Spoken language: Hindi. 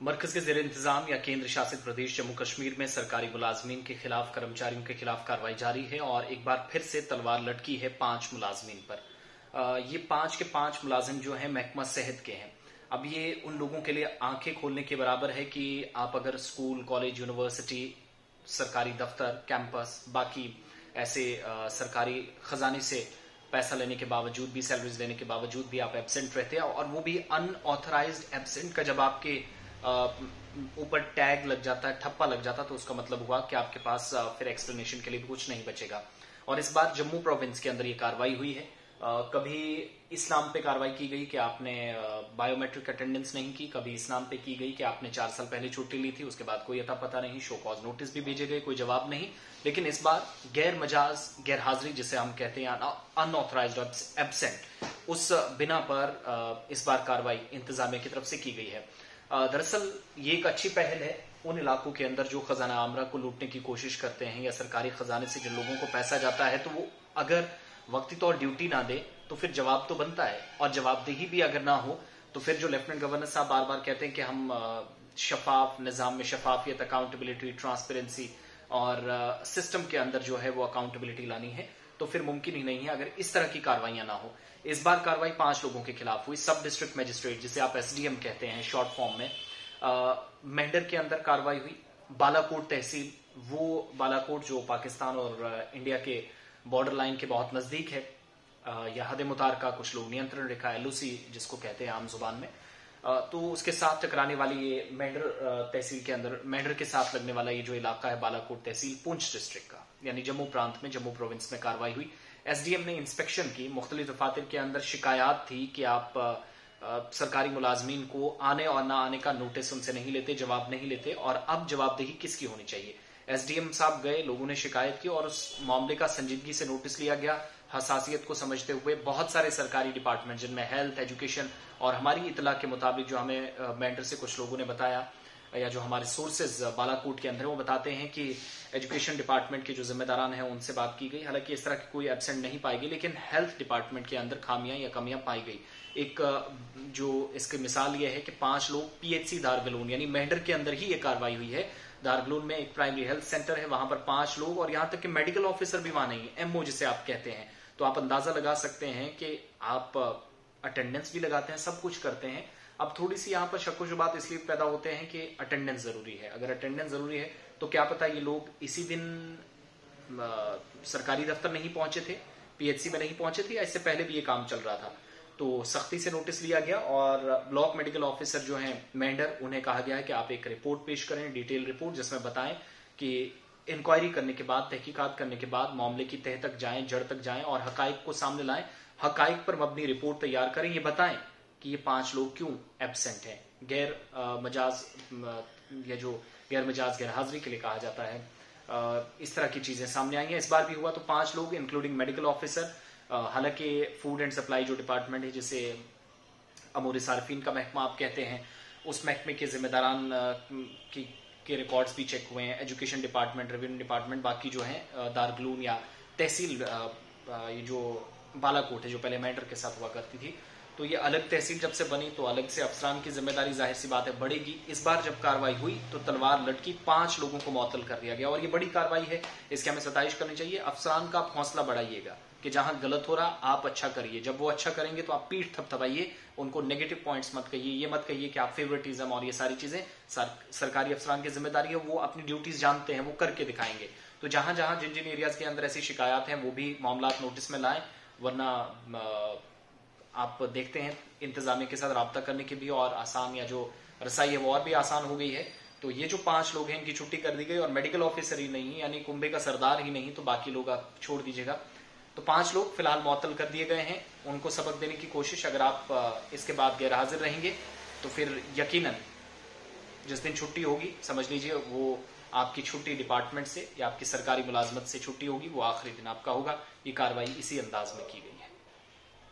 मरकज के ज़ेर इंतजाम या केंद्र शासित प्रदेश जम्मू कश्मीर में सरकारी मुलाजमीन के खिलाफ कर्मचारियों के खिलाफ कार्रवाई जारी है और एक बार फिर से तलवार लटकी है 5 मुलाजमीन पर। ये 5 के 5 मुलाजिम जो हैं महकमा सेहत के हैं। अब ये उन लोगों के लिए आंखें खोलने के बराबर है कि आप अगर स्कूल, कॉलेज, यूनिवर्सिटी, सरकारी दफ्तर, कैंपस, बाकी ऐसे सरकारी खजाने से पैसा लेने के बावजूद भी, सैलरीज लेने के बावजूद भी आप एब्सेंट रहते हैं, और वो भी अनऑथराइज्ड एब्सेंट का जब आपके ऊपर टैग लग जाता है, ठप्पा लग जाता है, तो उसका मतलब हुआ कि आपके पास फिर एक्सप्लेनेशन के लिए भी कुछ नहीं बचेगा। और इस बार जम्मू प्रोविंस के अंदर ये कार्रवाई हुई है। कभी इस नाम पे कार्रवाई की गई कि आपने बायोमेट्रिक अटेंडेंस नहीं की, कभी इस नाम पे की गई कि आपने 4 साल पहले छुट्टी ली थी, उसके बाद कोई अता पता नहीं, शो कॉज नोटिस भी भेजे गए, कोई जवाब नहीं। लेकिन इस बार गैर मजाज, गैर हाजिरी जिसे हम कहते हैं, अनऑथराइज्ड एब्सेंट, उस बिना पर इस बार कार्रवाई इंतजामिया की तरफ से की गई है। दरअसल ये एक अच्छी पहल है उन इलाकों के अंदर जो खजाना आमरा को लूटने की कोशिश करते हैं, या सरकारी खजाने से जिन लोगों को पैसा जाता है, तो वो अगर वक्ती तौर ड्यूटी ना दे तो फिर जवाब तो बनता है, और जवाबदेही भी अगर ना हो तो फिर जो लेफ्टिनेंट गवर्नर साहब बार बार कहते हैं कि हम शफाफ निजाम में शफाफियत, अकाउंटेबिलिटी, ट्रांसपेरेंसी और सिस्टम के अंदर जो है वो अकाउंटेबिलिटी लानी है, तो फिर मुमकिन ही नहीं है अगर इस तरह की कार्रवाइयां ना हो। इस बार कार्रवाई 5 लोगों के खिलाफ हुई। सब डिस्ट्रिक्ट मजिस्ट्रेट, जिसे आप SDM कहते हैं शॉर्ट फॉर्म में, मेंढर के अंदर कार्रवाई हुई। बालाकोट तहसील, वो बालाकोट जो पाकिस्तान और इंडिया के बॉर्डर लाइन के बहुत नजदीक है, या हद मुतारका कुछ लोग नियंत्रण रेखा, LOC जिसको कहते हैं आम जुबान में, तो उसके साथ टकराने वाली ये मेंढर तहसील के अंदर, मेंढर के साथ लगने वाला ये जो इलाका है बालाकोट तहसील, पुंछ डिस्ट्रिक्ट का, यानी जम्मू प्रांत में, जम्मू प्रोविंस में कार्रवाई हुई। SDM ने इंस्पेक्शन की। मुख्तलिफ दफातर के अंदर शिकायत थी कि आप सरकारी मुलाजमीन को आने और ना आने का नोटिस उनसे नहीं लेते, जवाब नहीं लेते, और अब जवाबदेही किसकी होनी चाहिए। SDM साहब गए, लोगों ने शिकायत की और उस मामले का संजीदगी से नोटिस लिया गया। हसासियत को समझते हुए बहुत सारे सरकारी डिपार्टमेंट, जिनमें हेल्थ, एजुकेशन, और हमारी इतला के मुताबिक जो हमें मेंढर से कुछ लोगों ने बताया, या जो हमारे सोर्सेज बालाकोट के अंदर, वो बताते हैं कि एजुकेशन डिपार्टमेंट के जो जिम्मेदारान हैं उनसे बात की गई। हालांकि इस तरह की कोई एब्सेंट नहीं पाई गई, लेकिन हेल्थ डिपार्टमेंट के अंदर खामियां या कमियां पाई गई। एक जो इसकी मिसाल ये है कि 5 लोग PHC दारगलून, यानी मेंढर के अंदर ही ये कार्रवाई हुई है। दारगलून में एक प्राइमरी हेल्थ सेंटर है, वहां पर 5 लोग, और यहां तक कि मेडिकल ऑफिसर भी वहां नहीं है, MO जिसे आप कहते हैं। तो आप अंदाजा लगा सकते हैं कि आप अटेंडेंस भी लगाते हैं, सब कुछ करते हैं। अब थोड़ी सी यहाँ पर शक्को शुबात इसलिए पैदा होते हैं कि अटेंडेंस जरूरी है। अगर अटेंडेंस जरूरी है तो क्या पता ये लोग इसी दिन सरकारी दफ्तर नहीं पहुंचे थे, PHC में नहीं पहुंचे थे, या इससे पहले भी ये काम चल रहा था। तो सख्ती से नोटिस लिया गया, और ब्लॉक मेडिकल ऑफिसर जो हैं मेंढर, उन्हें कहा गया है कि आप एक रिपोर्ट पेश करें, डिटेल रिपोर्ट, जिसमें बताएं कि इंक्वायरी करने के बाद, तहकीकात करने के बाद मामले की तह तक जाएं, जड़ तक जाएं, और हकाइक को सामने लाएं, हकाइक पर मबनी रिपोर्ट तैयार करें, ये बताएं कि ये 5 लोग क्यों एब्सेंट हैं। गैर मजाज, या जो गैर मजाज गैर हाजिरी के लिए कहा जाता है, इस तरह की चीजें सामने आई हैं। इस बार भी हुआ, तो 5 लोग इंक्लूडिंग मेडिकल ऑफिसर। हालांकि फूड एंड सप्लाई जो डिपार्टमेंट है, जिसे अमूर सार्फिन का महकमा आप कहते हैं, उस महकमे के जिम्मेदारान के रिकॉर्ड्स भी चेक हुए हैं। एजुकेशन डिपार्टमेंट, रेवेन्यू डिपार्टमेंट, बाकी जो है दारगलून या तहसील, ये जो बालाकोट है जो पहले मेंढर के साथ हुआ करती थी, तो ये अलग तहसील जब से बनी तो अलग से अफसरान की जिम्मेदारी जाहिर सी बात है बढ़ेगी। इस बार जब कार्रवाई हुई तो तलवार लटकी, 5 लोगों को मुअत्तल कर दिया गया, और ये बड़ी कार्रवाई है, इसकी हमें सताइश करनी चाहिए। अफसरान का आप हौसला बढ़ाइएगा कि जहां गलत हो रहा आप अच्छा करिए, जब वो अच्छा करेंगे तो आप पीठ थपथपाइए, उनको नेगेटिव पॉइंट्स मत कहिए, ये मत कहिए कि आप फेवरेटिज्म और ये सारी चीजें। सरकारी अफसरान की जिम्मेदारी है, वो अपनी ड्यूटीज जानते हैं, वो करके दिखाएंगे। तो जहां जहां जिन जिन एरियाज के अंदर ऐसी शिकायत हैं वो भी मामला नोटिस में लाएं, वरना आप देखते हैं इंतजामिया के साथ रब्ता करने की भी और आसान, या जो रसाई है वो और भी आसान हो गई है। तो ये जो 5 लोग हैं इनकी छुट्टी कर दी गई, और मेडिकल ऑफिसर ही नहीं, यानी कुंभे का सरदार ही नहीं, तो बाकी लोग आप छोड़ दीजिएगा। तो 5 लोग फिलहाल मुअत्तल कर दिए गए हैं, उनको सबक देने की कोशिश। अगर आप इसके बाद गैर हाजिर रहेंगे तो फिर यकीनन जिस दिन छुट्टी होगी, समझ लीजिए वो आपकी छुट्टी डिपार्टमेंट से या आपकी सरकारी मुलाजमत से छुट्टी होगी, वो आखिरी दिन आपका होगा। ये कार्रवाई इसी अंदाज में की गई।